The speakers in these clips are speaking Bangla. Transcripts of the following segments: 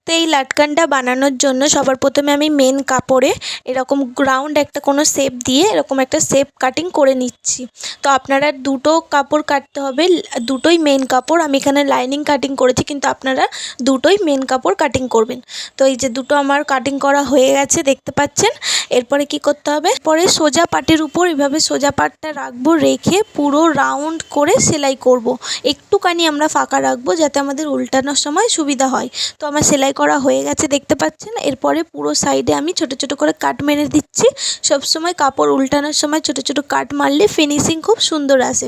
তো এই লাটকানটা বানানোর জন্য সবার প্রথমে আমি মেন কাপড়ে এরকম গ্রাউন্ড একটা কোনো শেপ দিয়ে এরকম একটা শেপ কাটিং করে নিচ্ছি। তো আপনারা দুটো কাপড় কাটতে হবে, দুটোই মেন কাপড়। আমি এখানে লাইনিং কাটিং করেছি, কিন্তু আপনারা দুটোই মেন কাপড় কাটিং করবেন। তো এই যে দুটো আমার কাটিং করা হয়ে গেছে দেখতে পাচ্ছেন। এরপরে কি করতে হবে, পরে সোজা পাটের উপর এভাবে সোজা পাটটা রাখবো, রেখে পুরো রাউন্ড করে সেলাই করব। একটুখানি আমরা ফাঁকা রাখবো যাতে আমাদের উল্টানোর সময় সুবিধা হয়। তো আমার সেলাই করা হয়ে গেছে দেখতে পাচ্ছেন। এরপরে পুরো সাইডে আমি ছোট ছোট করে কাট মেরে দিচ্ছি। সবসময় কাপড় উল্টানোর সময় ছোট ছোট কাট মারলে ফিনিশিং খুব সুন্দর আসে।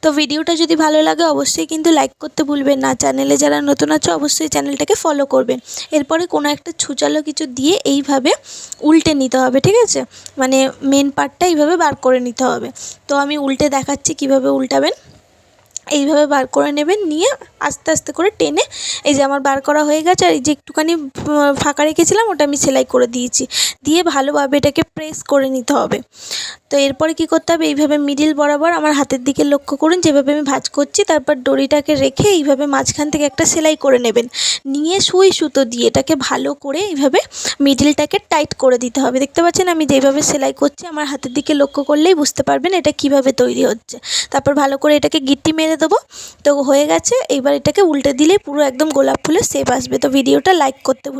তো ভিডিওটা যদি ভালো লাগে অবশ্যই কিন্তু লাইক করতে ভুলবেন না। চ্যানেলে যারা নতুন আছে অবশ্যই চ্যানেলটাকে ফলো করবেন। এরপরে কোনো একটা ছুঁচালো কিছু দিয়ে এইভাবে উল্টে নিতে হবে, ঠিক আছে? মানে মেন পার্টটা এইভাবে বার করে নিতে হবে। তো আমি উল্টে দেখাচ্ছি কিভাবে উল্টাবেন। এইভাবে বার করে নেবেন, নিয়ে আস্তে আস্তে করে টেনে, এই যে আমার বার করা হয়ে গেছে। আর এই যে একটুখানি ফাঁকা রেখেছিলাম ওটা আমি সেলাই করে দিয়েছি, দিয়ে ভালোভাবে এটাকে প্রেস করে নিতে হবে। তো এরপরে কি করতে হবে, এইভাবে মিডিল বরাবর আমার হাতের দিকে লক্ষ্য করুন যেভাবে আমি ভাঁজ করছি। তারপর দড়িটাকে রেখে এইভাবে মাঝখান থেকে একটা সেলাই করে নেবেন, নিয়ে সুই সুতো দিয়ে এটাকে ভালো করে এইভাবে মিডিলটাকে টাইট করে দিতে হবে। দেখতে পাচ্ছেন আমি যেভাবে সেলাই করছি, আমার হাতের দিকে লক্ষ্য করলেই বুঝতে পারবেন এটা কিভাবে তৈরি হচ্ছে। তারপর ভালো করে এটাকে গিট্টি মেরে দেবো। তো হয়ে গেছে। এইবার এটাকে উল্টে দিলে পুরো একদম গোলাপ ফুলের শেপ আসবে। তো ভিডিওটা লাইক করতে ভুলবেন না।